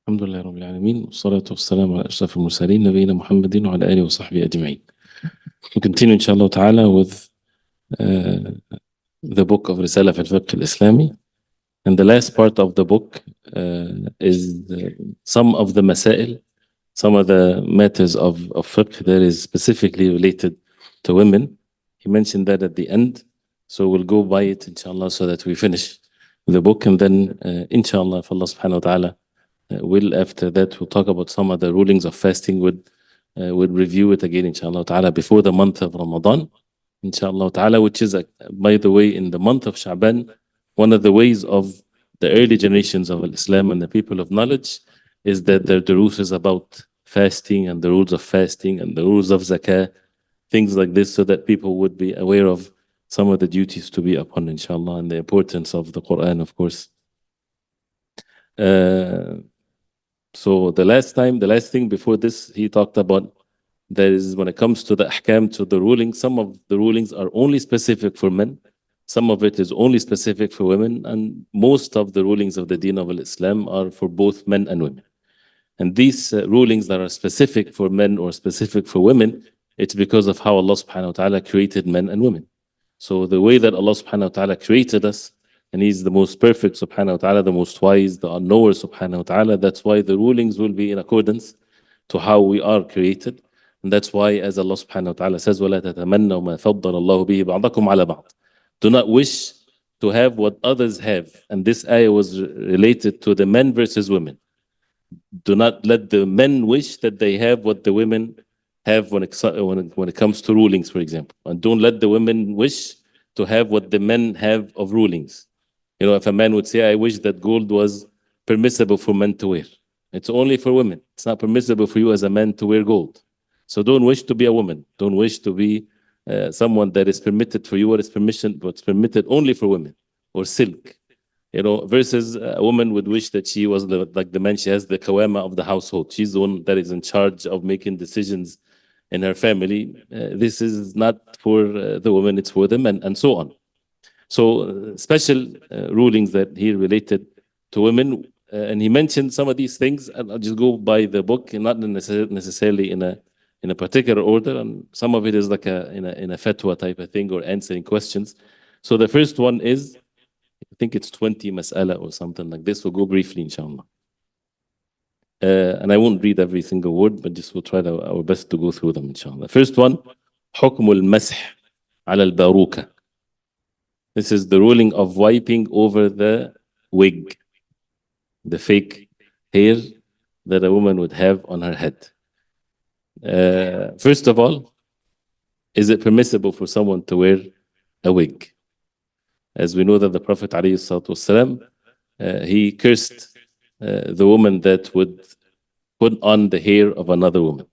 الحمد لله رب العالمين والصلاة والسلام على أشرف المرسلين نبينا محمد وعلى آله وصحبه أجمعين. We continue inshallah ta'ala with the book of Risala في الفقه الإسلامي, and the last part of the book is some of the masail, some of the matters of fiqh that is specifically related to women. He mentioned that at the end, so we'll go by it inshallah so that we finish the book, and then inshallah if Allah subhanahu wa ta'ala will after that we'll talk about some of the rulings of fasting. Would review it again inshallah ta'ala before the month of Ramadan inshallah ta'ala, which is by the way in the month of Sha'ban, one of the ways of the early generations of Islam and the people of knowledge is that their durus is about fasting and the rules of fasting and the rules of zakah, things like this, so that people would be aware of some of the duties to be upon inshallah and the importance of the Quran, of course. So the last thing before this, he talked about that is when it comes to the ahkam, to the rulings, some of the rulings are only specific for men, some of it is only specific for women, and most of the rulings of the deen of Islam are for both men and women. And these rulings that are specific for men or specific for women, it's because of how Allah subhanahu wa ta'ala created men and women. So the way that Allah subhanahu wa ta'ala created us, and He's the most perfect subhanahu wa ta'ala, the most wise, the unknower subhanahu wa ta'ala. That's why the rulings will be in accordance to how we are created. And that's why, as Allah subhanahu wa ta'ala says, وَلَا تَتَمَنَّوْا مَا فَضَّلَ اللَّهُ بِهِ بَعْضَكُمْ عَلَى بَعْضٍ. Do not wish to have what others have. And this ayah was related to the men versus women. Do not let the men wish that they have what the women have when it comes to rulings, for example. And don't let the women wish to have what the men have of rulings. You know, if a man would say, I wish that gold was permissible for men to wear. It's only for women. It's not permissible for you as a man to wear gold. So don't wish to be a woman. Don't wish to be someone that is permitted for you what's permitted only for women. Or silk. You know, versus a woman would wish that she was like the man, she has the qawama of the household. She's the one that is in charge of making decisions in her family. This is not for the woman, it's for the men, and so on. So special rulings that he related to women, and he mentioned some of these things, and I'll just go by the book, and not necessarily in a particular order, and some of it is like in a fatwa type of thing or answering questions. So the first one is, I think it's 20 mas'ala or something like this. We'll go briefly, inshallah. And I won't read every single word, but just we'll try our best to go through them, inshallah. First one, حكم المسح على الباروكة. This is the ruling of wiping over the wig, the fake hair that a woman would have on her head. First of all, is it permissible for someone to wear a wig? As we know that the Prophet ﷺ, he cursed the woman that would put on the hair of another woman.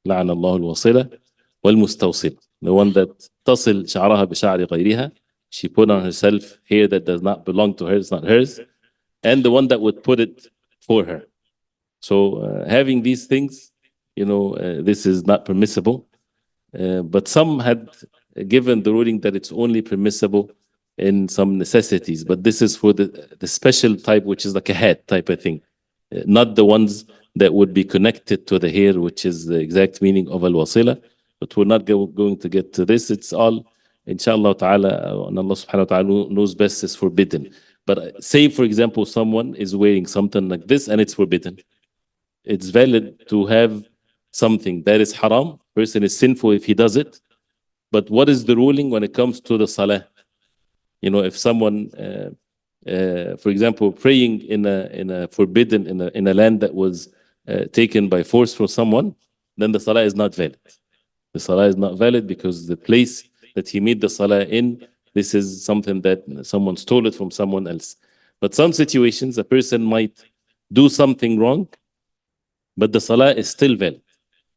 لعن الله الوصلة والمستوصلة. The one that تصل شعرها بشعر غيرها. She put on herself hair that does not belong to her, it's not hers, and the one that would put it for her. So having these things, you know, this is not permissible. But some had given the ruling that it's only permissible in some necessities, but this is for the special type, which is like a hat type of thing, not the ones that would be connected to the hair, which is the exact meaning of al-wasila. But we're not going to get to this. It's all, inshallah ta'ala, and Allah subhanahu wa ta'ala knows best, is forbidden. But say, for example, someone is wearing something like this and it's forbidden. It's valid to have something that is haram. Person is sinful if he does it. But what is the ruling when it comes to the salah? You know, if someone, for example, praying in a forbidden, in a land that was taken by force from someone, then the salah is not valid. The salah is not valid because the place that he made the salah in, this is something that someone stole it from someone else. But some situations, a person might do something wrong, but the salah is still valid.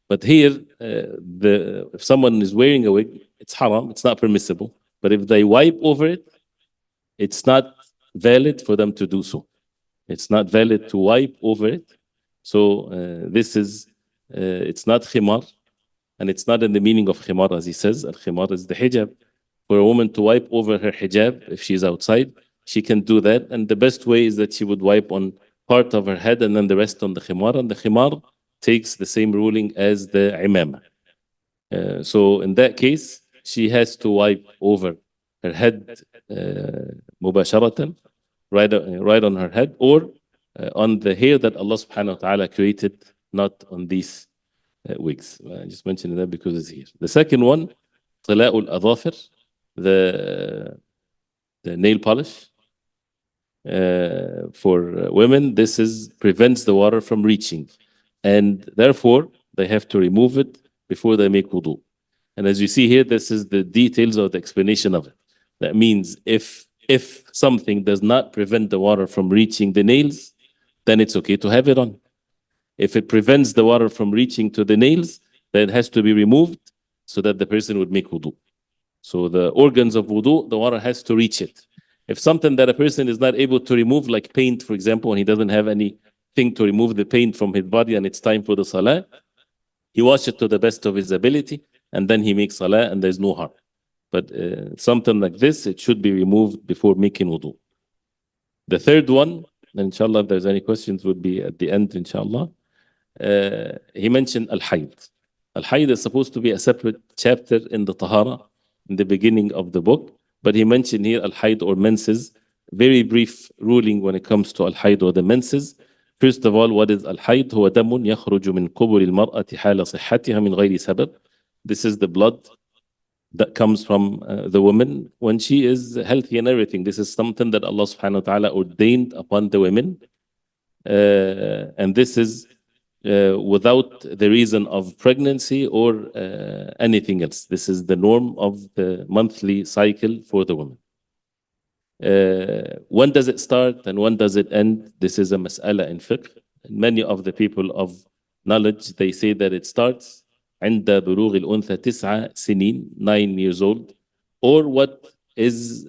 But here, if someone is wearing a wig, it's haram, it's not permissible. But if they wipe over it, it's not valid for them to do so. It's not valid to wipe over it. So this is, it's not khimar, and it's not in the meaning of khimar, as he says. Al-khimar is the hijab. For a woman to wipe over her hijab, if she's outside, she can do that. And the best way is that she would wipe on part of her head and then the rest on the khimar, and the khimar takes the same ruling as the imama. So in that case, she has to wipe over her head mubasharatan, right on her head, or on the hair that Allah subhanahu wa ta'ala created, not on these wigs. I just mentioned that because it's here. The second one, طلاء الأظافر, the nail polish. For women, this is prevents the water from reaching, and therefore they have to remove it before they make wudu. And as you see here, this is the details of the explanation of it. That means if something does not prevent the water from reaching the nails, then it's okay to have it on. If it prevents the water from reaching to the nails, then it has to be removed so that the person would make wudu. So the organs of wudu, the water has to reach it. If something that a person is not able to remove, like paint, for example, and he doesn't have anything to remove the paint from his body and it's time for the salah, he washes it to the best of his ability and then he makes salah and there's no harm. But something like this, it should be removed before making wudu. The third one, and inshallah, if there's any questions, would be at the end, inshallah. He mentioned al-hayd. Al-hayd is supposed to be a separate chapter in the tahara, in the beginning of the book, but he mentioned here al-hayd or menses. Very brief ruling when it comes to al-hayd or the menses. First of all, what is al-hayd? هو دم يخرج من قبل المرأة حال صحتها من غير سبب. This is the blood that comes from the woman when she is healthy and everything. This is something that Allah subhanahu wa ta'ala ordained upon the women. And this is without the reason of pregnancy or anything else. This is the norm of the monthly cycle for the woman. When does it start and when does it end? This is a mas'ala in fiqh. Many of the people of knowledge, they say that it starts عند بلوغ الأنثى 9 سنين, 9 years old, or what is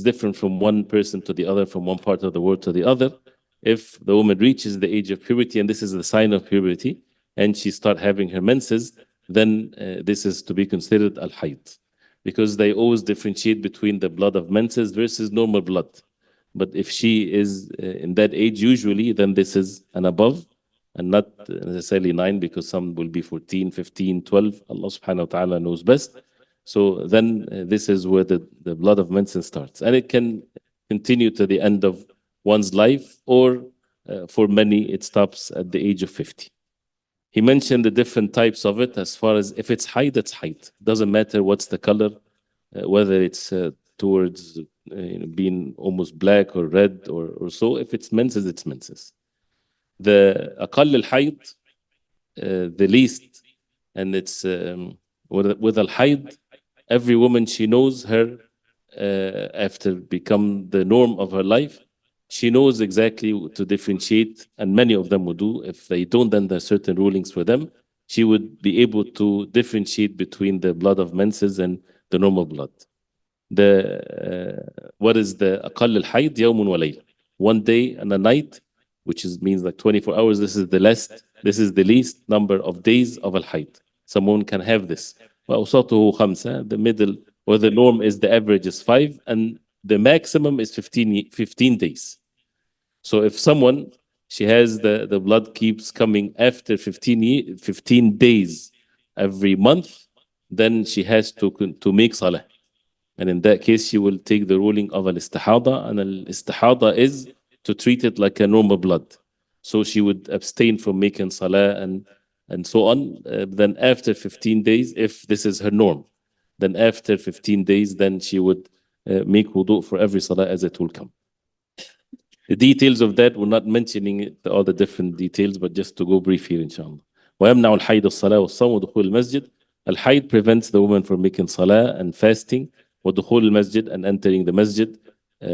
different from one person to the other, from one part of the world to the other. If the woman reaches the age of puberty, and this is the sign of puberty, and she start having her menses, then this is to be considered al-hayd, because they always differentiate between the blood of menses versus normal blood. But if she is in that age, usually, then this is an above, and not necessarily 9, because some will be 14, 15, 12. Allah subhanahu wa ta'ala knows best. So then this is where the blood of menses starts. And it can continue to the end of one's life, or for many, it stops at the age of 50. He mentioned the different types of it. As far as if it's hayd, it's hayd. Doesn't matter what's the color, whether it's towards being almost black or red or so. If it's menses, it's menses. The أقل الحيض, the least, and it's with al-hayd, every woman, she knows her after become the norm of her life. She knows exactly to differentiate, and many of them would do. If they don't, then there are certain rulings for them. She would be able to differentiate between the blood of menses and the normal blood. What is the أقل الحيض? يوم وليلة, 1 day and a night, which means like 24 hours. This is the least number of days of al-hayd. Someone can have this. وأوسطه 5, the middle or the norm is the average is 5, and the maximum is 15 days. So if someone, she has the blood keeps coming after 15 days every month, then she has to make salah. And in that case, she will take the ruling of al-istihada, and al-istihada is to treat it like a normal blood. So she would abstain from making salah and so on. Then after 15 days, if this is her norm, then after 15 days, then she would make wudu for every salah as it will come. The details of that, we're not mentioning all the different details, but just to go brief here, inshallah. ويمنع الحيض الصلاة والصوم ودخول المسجد. Al-hayd prevents the woman from making salah and fasting, ودخول المسجد, and entering the masjid,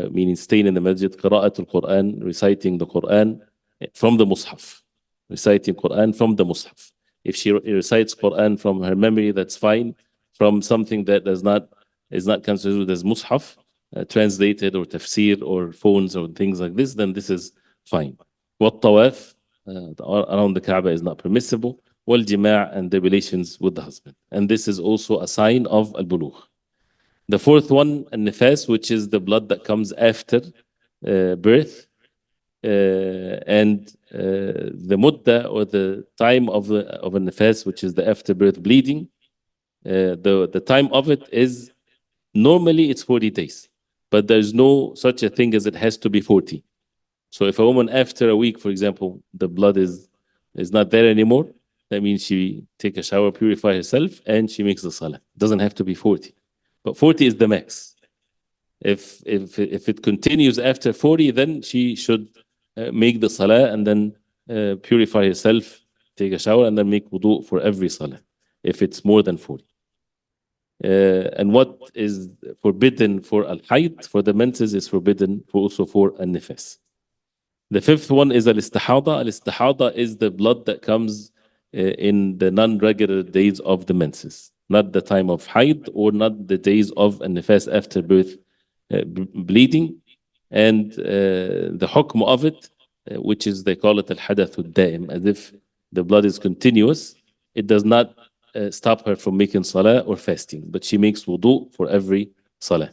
meaning staying in the masjid, قراءة القرآن, reciting the Quran from the mushaf, reciting Quran from the mushaf. If she recites Quran from her memory, that's fine. From something that is not considered as mushaf, translated or tafsir or phones or things like this, then this is fine. والطواف around the Kaaba is not permissible. والجماع, and the relations with the husband. And this is also a sign of al-bulugh. The fourth one, an-nifas, which is the blood that comes after birth. the mudda, or the time of a nifas, which is the afterbirth bleeding, the time of it is normally it's 40 days, but there's no such a thing as it has to be 40. So if a woman after a week, for example, the blood is not there anymore, that means she take a shower, purify herself, and she makes the salah. It doesn't have to be 40, but 40 is the max. If it continues after 40, then she should make the salah and then purify herself, take a shower, and then make wudu for every salah, if it's more than 40. And what is forbidden for al-hayd, for the menses, is forbidden also for an-nifas. The fifth one is al-istihada. Al-istihada is the blood that comes in the non-regular days of the menses, not the time of hayd or not the days of an-nifas after birth bleeding. And the hukm of it, which is, they call it al-hadath al-da'im, as if the blood is continuous. It does not stop her from making salah or fasting, but she makes wudu for every salah.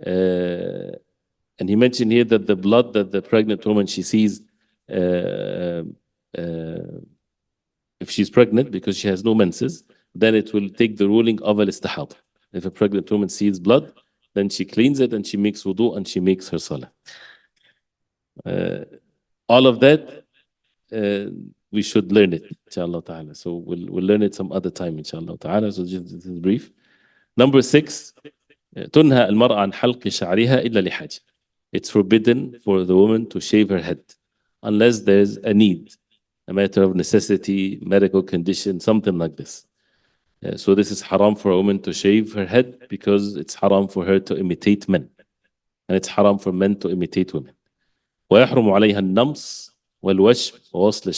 And he mentioned here that the blood that the pregnant woman, she sees, if she's pregnant because she has no menses, then it will take the ruling of al-istihada. If a pregnant woman sees blood, then she cleans it and she makes wudu and she makes her salah. All of that, we should learn it, inshallah ta'ala. So we'll learn it some other time, inshallah ta'ala. So just this is brief. Number 6, تنهى المرأة عن حلق شعرها إلا لحاجة. It's forbidden for the woman to shave her head unless there's a need, a matter of necessity, medical condition, something like this. So this is haram for a woman to shave her head because it's haram for her to imitate men, and it's haram for men to imitate women. ويحرم عليها النمص والوشم ووصل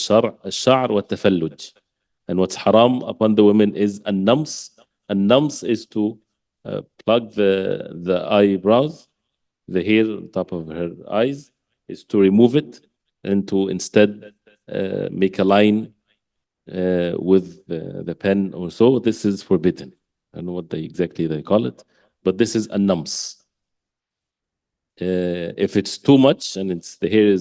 الشعر والتفلج. And what's haram upon the women is النمص. النمص is to plug the eyebrows, the hair on top of her eyes, is to remove it and to instead make a line with the pen or so. This is forbidden. I don't know what exactly they call it, but this is a nums. If it's too much and it's the hair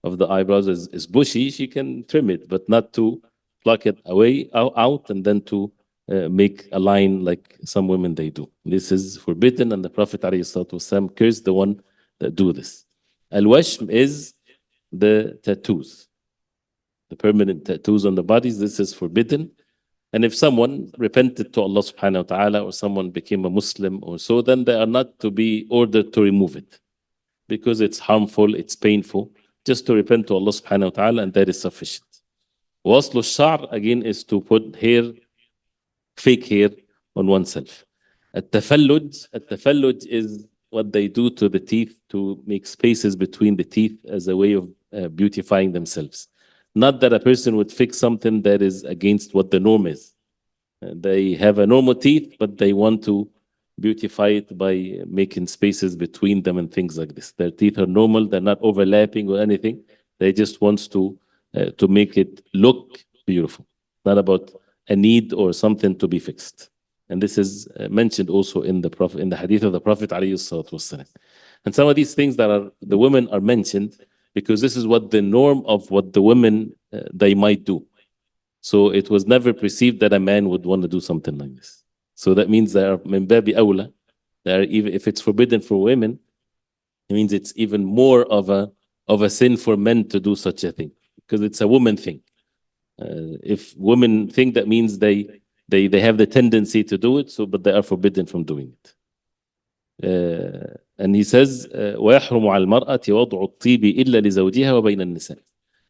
of the eyebrows is bushy, she can trim it, but not to pluck it away out and then to make a line like some women they do. This is forbidden, and the Prophet ﷺ cursed the one that do this. Al-washm is the tattoos, the permanent tattoos on the bodies. This is forbidden. And if someone repented to Allah subhanahu wa ta'ala, or someone became a Muslim or so, then they are not to be ordered to remove it, because it's harmful, it's painful. Just to repent to Allah subhanahu wa ta'ala, and that is sufficient. Waslu al-sha'r, again, is to put hair, fake hair, on oneself. At-tafalluj is what they do to the teeth to make spaces between the teeth as a way of beautifying themselves. Not that a person would fix something that is against what the norm is. They have a normal teeth, but they want to beautify it by making spaces between them and things like this. Their teeth are normal, they're not overlapping or anything. They just want to make it look beautiful. Not about a need or something to be fixed. And this is mentioned also in the hadith of the Prophet ﷺ. And some of these things that are the women are mentioned because this is what the norm of what the women they might do. So it was never perceived that a man would want to do something like this. So that means there are min babi awla. Even if it's forbidden for women, it means it's even more of a sin for men to do such a thing, because it's a woman thing. If women think, that means they have the tendency to do it, so but they are forbidden from doing it. And he says, وَيَحْرُمُ عَلى الْمَرْأَةِ وَضْعُ الطِّيبِ إِلَّا لِزَوْجِهَا وَبَيْنَ النِّسَاءِ.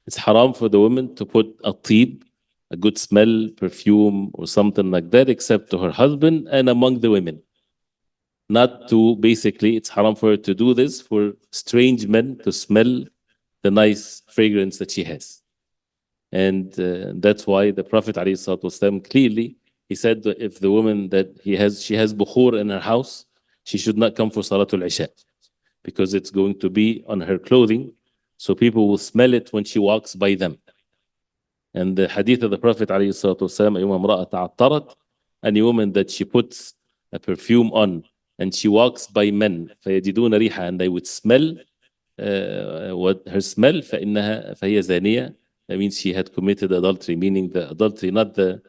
It's haram for the woman to put a tib, a good smell, perfume, or something like that, except to her husband and among the women. Not to, basically, it's haram for her to do this for strange men to smell the nice fragrance that she has. And that's why the Prophet ﷺ clearly, he said that if the woman that she has bukhur in her house, she should not come for Salatul Isha, because it's going to be on her clothing, so people will smell it when she walks by them. And the hadith of the Prophet ﷺ, any woman that she puts a perfume on and she walks by men, فَيَجِدُونَ رِيحًا, and they would smell what her smell فهي زانية. That means she had committed adultery, meaning the adultery, not the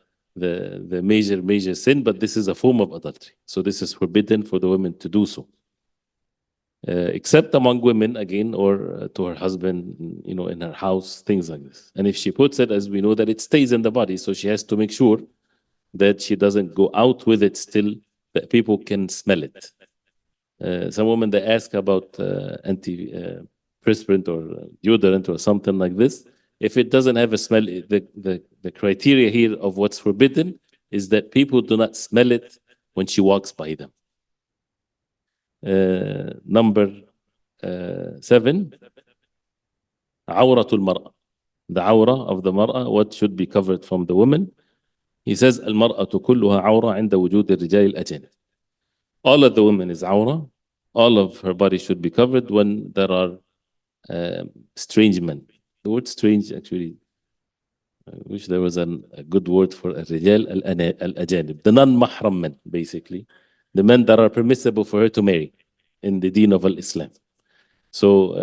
major sin, but this is a form of adultery. So this is forbidden for the women to do so. Except among women again, or to her husband, in her house, things like this. And if she puts it, as we know, that it stays in the body, so she has to make sure that she doesn't go out with it still, that people can smell it. Some women, they ask about anti-perspirant or deodorant or something like this. If it doesn't have a smell, the criteria here of what's forbidden is that people do not smell it when she walks by them. Number 7, عورة المرأة. The عورة of the mar'a, what should be covered from the woman. He says المرأة كلها عورة عند وجود الرجال الأجانب. All of the women is عورة. All of her body should be covered when there are strange men. The word strange, actually, I wish there was a good word for الرجال الأجانب, the non-mahram men, basically. The men that are permissible for her to marry in the deen of Islam. So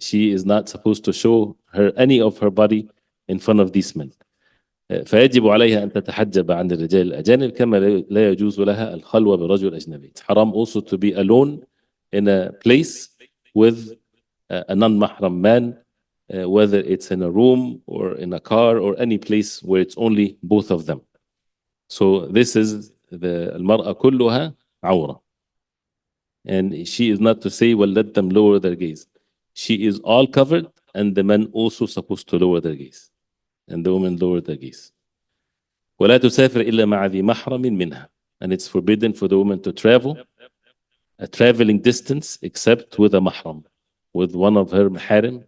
she is not supposed to show any of her body in front of these men. فيجب عليها أن تتحجب عن الرجال الأجانب كما لا يجوز لها الخلوة برجل أجنبي. It's haram also to be alone in a place with a non-mahram man, whether it's in a room or in a car or any place where it's only both of them. So this is the المرأة كلها عورة. And she is not to say, well, let them lower their gaze. She is all covered, and the men also supposed to lower their gaze. And the women lower their gaze. ولا تسافر إلا مع ذي محرم منها. And it's forbidden for the woman to travel a traveling distance except with a mahram, with one of her maharim,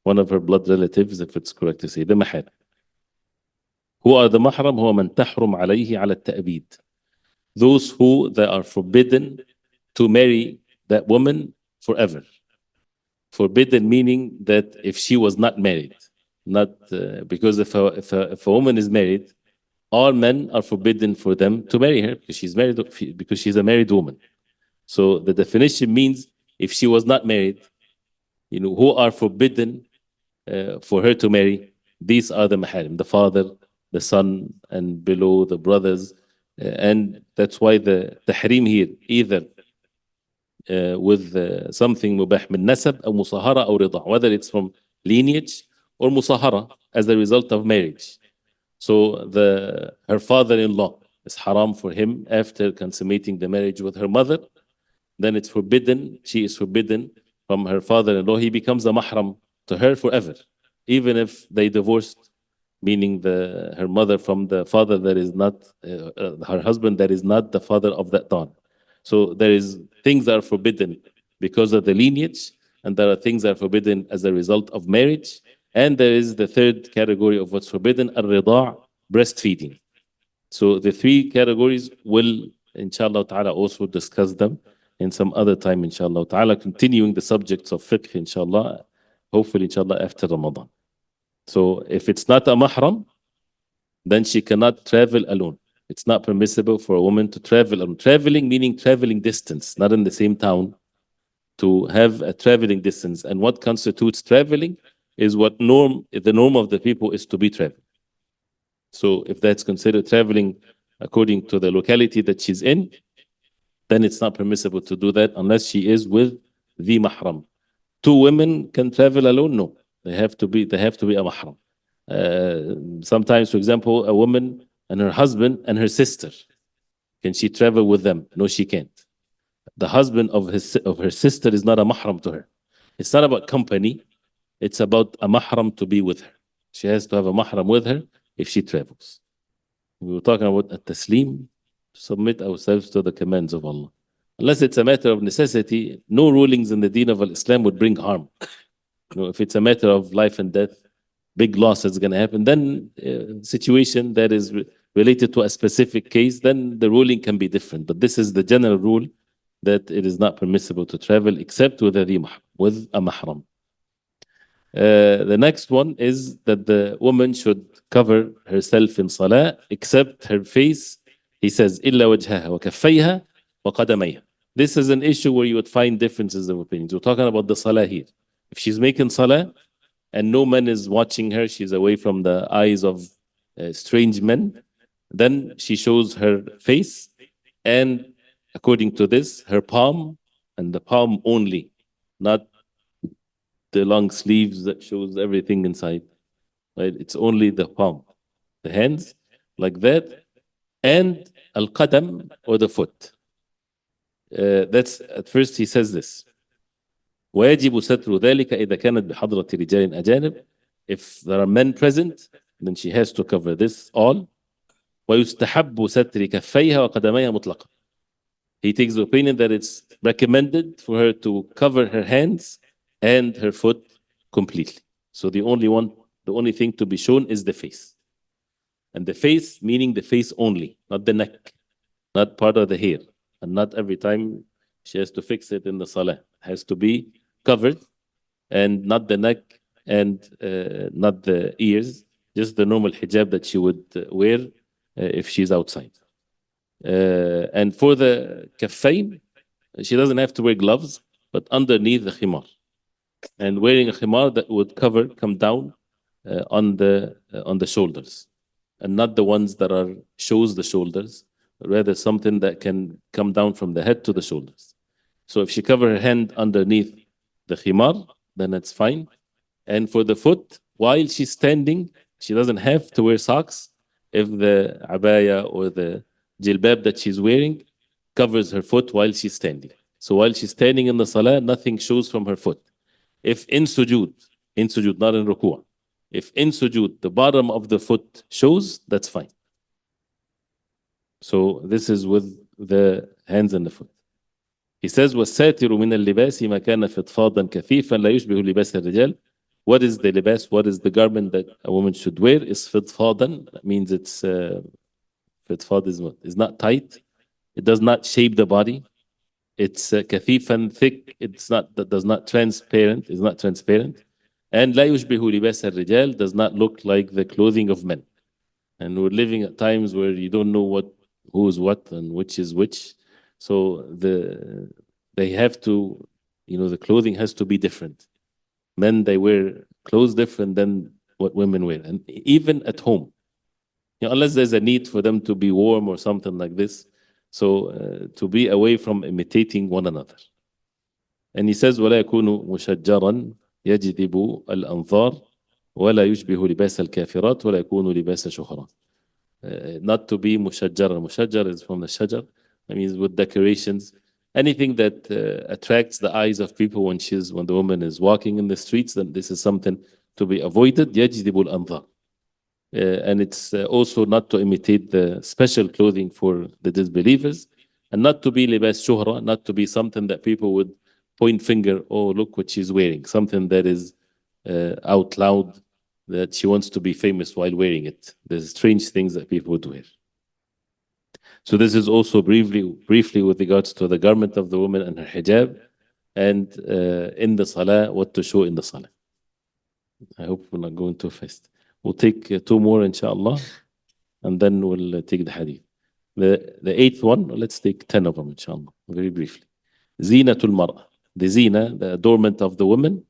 one of her blood relatives, if it's correct to say, the maharim. Who are the mahram? هو من تحرم عليه على التأبيد. Those who they are forbidden to marry that woman forever. Forbidden meaning that if she was not married, not because if a woman is married, all men are forbidden for them to marry her because she's married, because she's a married woman. So the definition means if she was not married, who are forbidden for her to marry, these are the maharim, the father, the son, and below the brothers. And that's why the tahrim here, either with something mubah min nasab or musahara or rida, whether it's from lineage or musahara as a result of marriage. So her father-in-law is haram for him after consummating the marriage with her mother. Then it's forbidden, she is forbidden from her father-in-law. He becomes a mahram to her forever, even if they divorced, meaning her mother from the father that is not, her husband that is not the father of that daughter. So there is things that are forbidden because of the lineage, and there are things that are forbidden as a result of marriage. And there is the third category of what's forbidden, al-rida', breastfeeding. So the three categories will, inshallah ta'ala, also discuss them in some other time, inshallah ta'ala, continuing the subjects of fiqh, inshallah, hopefully, inshallah, after Ramadan. So if it's not a mahram, then she cannot travel alone. It's not permissible for a woman to travel alone. Traveling meaning traveling distance, not in the same town, to have a traveling distance. And what constitutes traveling is the norm of the people is to be traveling. So if that's considered traveling according to the locality that she's in, then it's not permissible to do that unless she is with the mahram. Two women can travel alone? No, they have to be a mahram. Sometimes, for example, a woman and her husband and her sister, can she travel with them? No, she can't. The husband of her sister is not a mahram to her. It's not about company. It's about a mahram to be with her. She has to have a mahram with her if she travels. We were talking about at-taslim, submit ourselves to the commands of Allah. Unless it's a matter of necessity, no rulings in the deen of Islam would bring harm. If it's a matter of life and death, big loss is going to happen, then situation that is related to a specific case, then the ruling can be different. But this is the general rule, that it is not permissible to travel except with a mahram. The next one is that the woman should cover herself in salah except her face. He says إلا وجهها وكفيها وقدميها. This is an issue where you would find differences of opinions. We're talking about the salah here. If she's making salah and no man is watching her, she's away from the eyes of strange men, then she shows her face, and according to this, her palm, and the palm only, not the long sleeves that shows everything inside. Right? It's only the palm, the hands, like that, and al-qadam, or the foot. That's at first he says this. ويجب ستر ذلك إذا كانت بحضرة رجال أجانب. If there are men present, then she has to cover this all. ويستحب ستر كفيها وقدميها مطلقا. He takes the opinion that it's recommended for her to cover her hands and her foot completely. So the only thing to be shown is the face. And the face meaning the face only, not the neck, not part of the hair. And not every time she has to fix it in the salah. It has to be covered, and not the neck and not the ears, just the normal hijab that she would wear if she's outside. And for the kaffain, she doesn't have to wear gloves, but underneath the khimar. And wearing a khimar that would come down on the shoulders, and not the ones that shows the shoulders, rather something that can come down from the head to the shoulders. So if she cover her hand underneath the khimar, then that's fine. And for the foot, while she's standing, she doesn't have to wear socks if the abaya or the jilbab that she's wearing covers her foot while she's standing. So while she's standing in the salah, nothing shows from her foot. If in sujood, not in ruku', if in sujood the bottom of the foot shows, that's fine. So this is with the hands and the foot. He says, وَالسَّاتِرُ مِنَ اللِّبَاسِ مَا كَانَ فِضْفَاضًا كَثِيفًا لَا يُشْبِهُ لِبَاسَ الرِّجَالِ. What is the libas? What is the garment that a woman should wear? Is fidfadan. That means it's fidfad is what? It's not tight. It does not shape the body. It's kathifan, thick. That does not transparent. It's not transparent. And لا يشبه لباس الرجال does not look like the clothing of men. And we're living at times where you don't know who is what and which is which. So they have to, the clothing has to be different. Men, they wear clothes different than what women wear, and even at home, unless there's a need for them to be warm or something like this. So to be away from imitating one another. And he says, ولا يكون مشجرا يجذب الأنظار ولا يشبه لباس الكافرات ولا يكون لباس شهرة. Not to be مشجرا. مشجر is from the shajar. That means with decorations. Anything that attracts the eyes of people when the woman is walking in the streets, then this is something to be avoided. يجذب الأنظار. And it's also not to imitate the special clothing for the disbelievers, and not to be libas shuhra, not to be something that people would point finger, oh, look what she's wearing, something that is out loud, that she wants to be famous while wearing it. There's strange things that people would wear. So this is also briefly with regards to the garment of the woman and her hijab, and in the salah, what to show in the salah. I hope we're not going too fast. We'll take two more, inshallah, and then we'll take the hadith. The eighth one, let's take 10 of them, inshallah, very briefly. Zinatul mar'a. The zina, the adornment of the woman.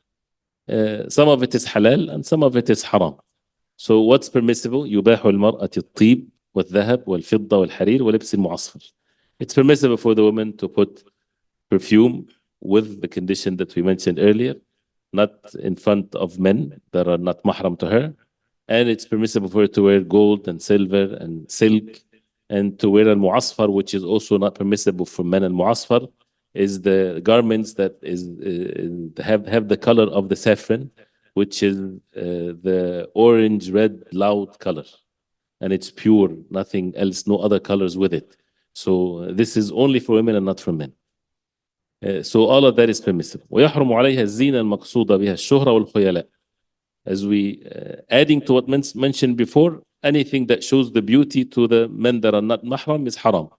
Some of it is halal and some of it is haram. So what's permissible? يباح المرأة الطيب والذهب والفضة والحرير ولبس المعصفر. It's permissible for the woman to put perfume with the condition that we mentioned earlier, not in front of men that are not mahram to her. And it's permissible for her to wear gold and silver and silk, and to wear al-mu'asfar, which is also not permissible for men. Al-mu'asfar is the garments that have the color of the saffron, which is the orange, red, loud color. And it's pure, nothing else, no other colors with it. So this is only for women and not for men. So all of that is permissible. ويحرم عليها الزينة المقصودة بها الشهرة والخيلاء. As we adding to what mentioned before, anything that shows the beauty to the men that are not mahram is haram.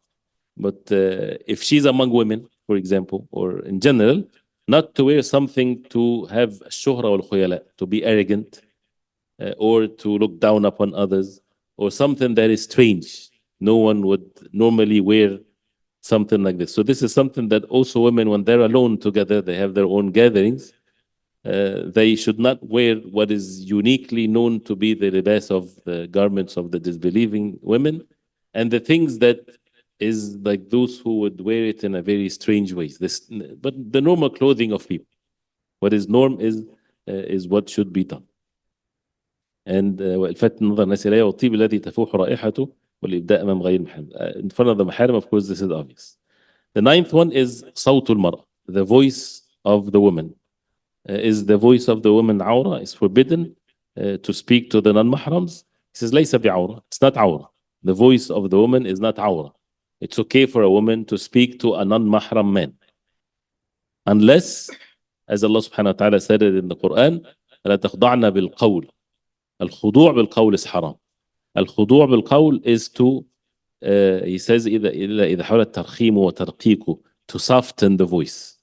But if she's among women, for example, or in general, not to wear something to have shuhra wal khuyala, to be arrogant, or to look down upon others, or something that is strange. No one would normally wear something like this. So this is something that also women, when they're alone together, they have their own gatherings. They should not wear what is uniquely known to be the libas of the garments of the disbelieving women, and the things that is like those who would wear it in a very strange ways. But the normal clothing of people. What is norm is what should be done. And وإلفت النظر الناس إليه والطيب الذي تفوح رائحته والإبداء أمام غير المحارم. In front of the محارم, of course, this is obvious. The ninth one is صوت المرأة, the voice of the woman. Is the voice of the woman عورة? Is forbidden to speak to the non-mahrams? He says ليس بعورة. It's not عورة. The voice of the woman is not عورة. It's okay for a woman to speak to a non-mahram man. Unless, as Allah subhanahu wa ta'ala said it in the Quran, لا تخضعن بالقول. الخضوع بالقول is haram. الخضوع بالقول is to he says إذا حاول الترخيم وترقيقه, to soften the voice.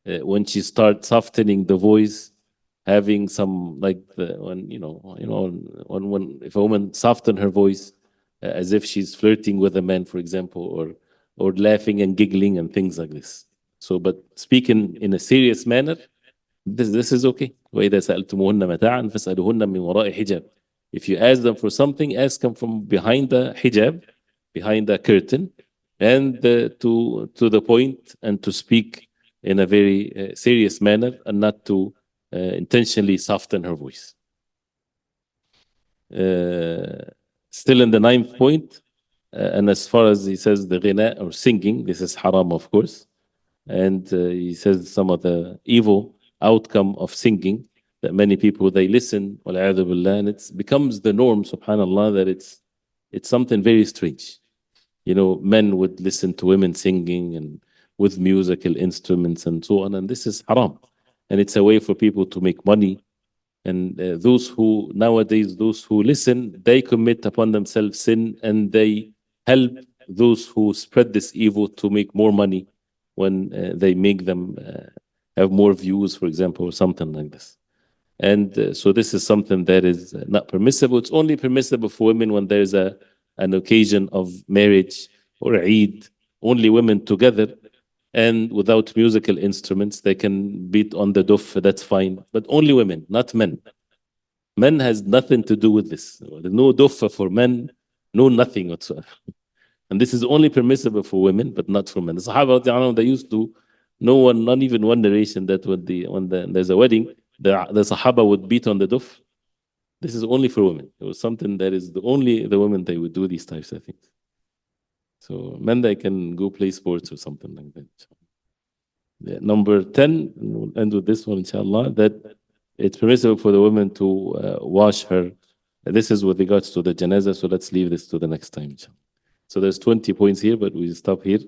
When she starts softening the voice, having some like when if a woman soften her voice as if she's flirting with a man, for example, or laughing and giggling and things like this. So, but speaking in a serious manner, this is okay. وإذا سألتموهن متاعا فاسألوهن من وراء حجاب. If you ask them for something, ask them from behind the hijab, behind the curtain, and to the point, and to speak in a very serious manner, and not to intentionally soften her voice. Still in the ninth point, and as far as he says the ghina or singing, this is haram, of course. And he says some of the evil outcome of singing, that many people, they listen, wal'ayadu billah, and it becomes the norm, subhanallah, that it's something very strange. You know, men would listen to women singing and with musical instruments and so on, and this is haram. And it's a way for people to make money. And those who listen, they commit upon themselves sin, and they help those who spread this evil to make more money when they make them have more views, for example, or something like this. And so this is something that is not permissible. It's only permissible for women when there's an occasion of marriage or Eid, only women together and without musical instruments. They can beat on the duf, that's fine, but only women, not men. Men has nothing to do with this. There's no duf for men, no nothing whatsoever. And this is only permissible for women, but not for men. The Sahaba, they used to, not even one narration that when there's a wedding, the Sahaba would beat on the duf. This is only for women. It was something that is only the women, they would do these types of things. So men, they can go play sports or something like that. Yeah, number 10, and we'll end with this one, inshallah, that it's permissible for the woman to wash her. This is with regards to the janazah, so let's leave this to the next time, inshallah. So there's 20 points here, but we stop here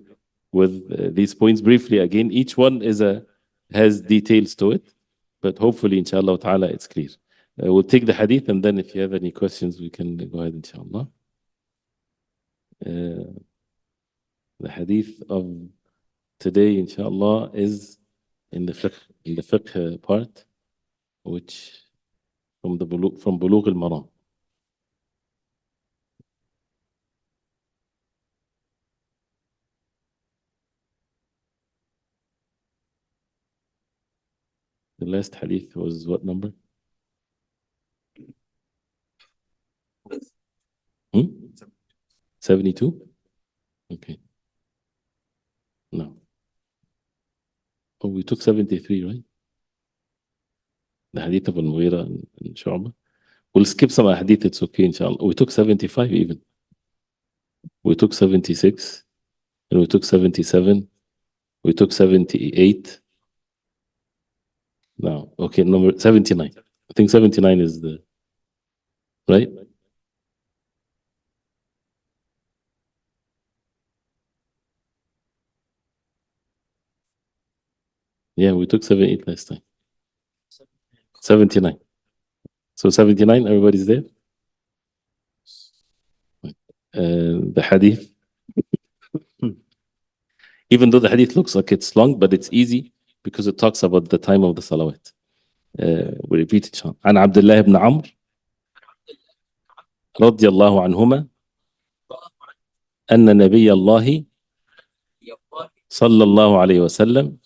with these points briefly. Again, each one has details to it, but hopefully, inshallah ta'ala, it's clear. We'll take the hadith, and then if you have any questions, we can go ahead, inshallah. The hadith of today, inshallah, is in the fiqh part, which from Bulugh al-Maram. The last hadith was what number? 72? Okay. No. Oh, we took 73, right? The hadith of Al-Mughira and Shu'bah. We'll skip some hadith, it's okay, inshallah. We took 75 even. We took 76, and we took 77, we took 78. No, okay, number 79. I think 79 is the, right? Yeah, we took 78 last time. 79. So 79, everybody's there? The hadith. Even though the hadith looks like it's long, but it's easy because it talks about the time of the salawat. We repeat it. عن عبد الله بن عمرو رضي الله عنهما أن نبي الله صلى الله عليه وسلم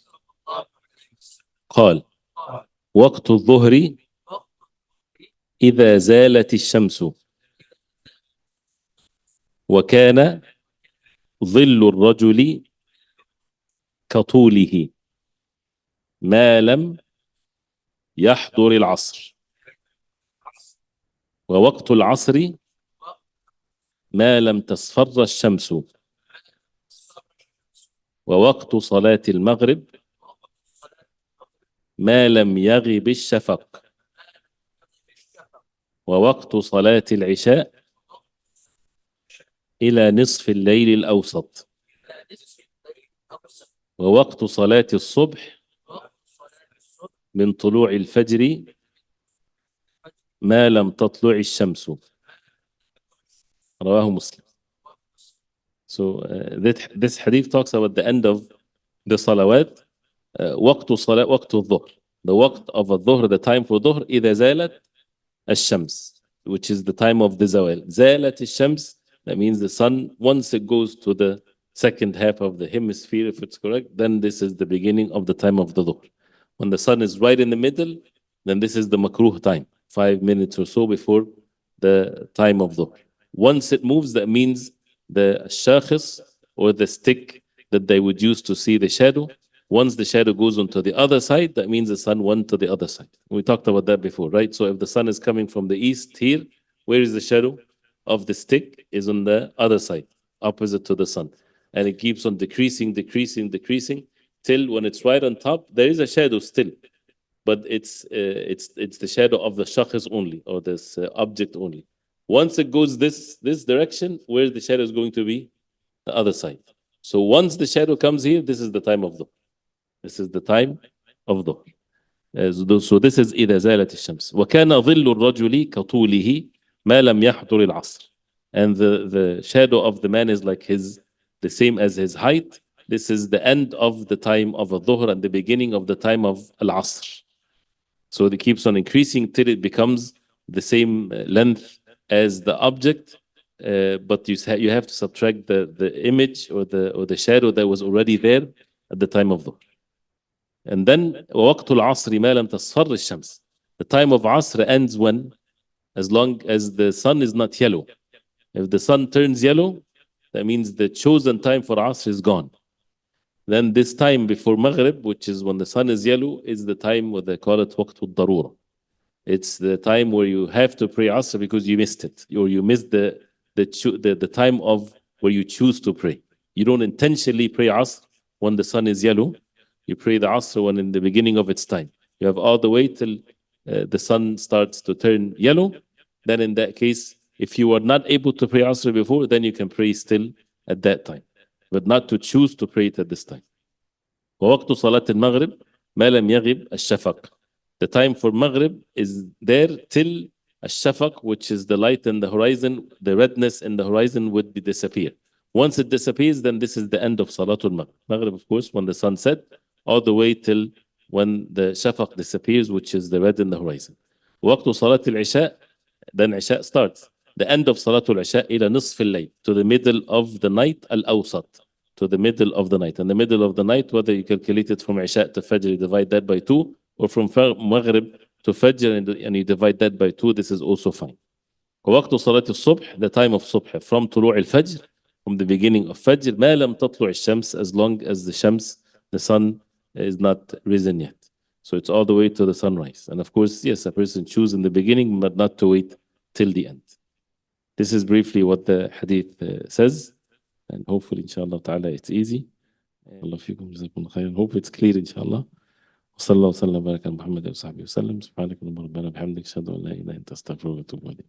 قال: وقت الظهر إذا زالت الشمس وكان ظل الرجل كطوله ما لم يحضر العصر، ووقت العصر ما لم تصفر الشمس، ووقت صلاة المغرب ما لم يغب الشفق، ووقت صلاة العشاء إلى نصف الليل الأوسط، ووقت صلاة الصبح من طلوع الفجر ما لم تطلع الشمس. رواه مسلم. So this hadith talks about the end of the salawat. وقت صلاة وقت الظهر. The وقت of الظهر, the time for ظهر إذا زالت الشمس, which is the time of the zawal. زالت الشمس, that means the sun, once it goes to the second half of the hemisphere, if it's correct, then this is the beginning of the time of the dhuhr. When the sun is right in the middle, then this is the makruh time, 5 minutes or so before the time of dhuhr. Once it moves, that means the shakhis, or the stick that they would use to see the shadow, once the shadow goes onto the other side, that means the sun went to the other side. We talked about that before, right? So if the sun is coming from the east here, where is the shadow of the stick? Is on the other side, opposite to the sun. And it keeps on decreasing, decreasing, decreasing, till when it's right on top, there is a shadow still. But it's the shadow of the shakhs only, or this object only. Once it goes this direction, where the shadow is going to be? The other side. So once the shadow comes here, this is the time of dhuhr. This is the time of dhuhr. So this is إذا زالت الشمس. وكان ظل الرجل كطوله ما لم يحضر العصر. And the shadow of the man is like the same as his height. This is the end of the time of dhuhr and the beginning of the time of al-asr. So it keeps on increasing till it becomes the same length as the object, but you have to subtract the image or the shadow that was already there at the time of dhuhr. And then ووقت العصر ما لم تصفر الشمس. The time of Asr ends when? As long as the sun is not yellow. If the sun turns yellow, that means the chosen time for Asr is gone. Then this time before Maghrib, which is when the sun is yellow, is the time what they call it وقت الضرورة. It's the time where you have to pray Asr because you missed it, or you missed the time of where you choose to pray. You don't intentionally pray Asr when the sun is yellow. You pray the Asr when in the beginning of its time. You have all the way till the sun starts to turn yellow. Then in that case, if you are not able to pray Asr before, then you can pray still at that time, but not to choose to pray it at this time. ووقت صلاة المغرب ما لم يغب الشفق. The time for Maghrib is there till الشفق, which is the light in the horizon, the redness in the horizon would be disappear. Once it disappears, then this is the end of Salatul Maghrib. Maghrib, of course, when the sun set, all the way till when the shafaq disappears, which is the red in the horizon. وقت صلاة العشاء, then Isha starts. The end of Salatul Isha إلى نصف الليل, to the middle of the night, al-awsat, to the middle of the night. And the middle of the night, whether you calculate it from Isha to Fajr, you divide that by 2, or from Maghrib to Fajr and you divide that by 2, this is also fine. ووقت صلاة الصبح, the time of Subh, from طلوع الفجر, from the beginning of Fajr, ما لم تطلع الشمس, as long as the sun is not risen yet. So it's all the way to the sunrise. And of course, yes, a person chooses in the beginning, but not to wait till the end. This is briefly what the hadith says. And hopefully, inshallah ta'ala, it's easy. Allah fikum, jazakum khairan. Hope it's clear, inshallah. وصلى الله وسلم وبارك على محمد وصحبه وسلم. سبحانك اللهم ربنا بحمدك اشهد ان لا اله الا انت استغفرك واتوب اليك.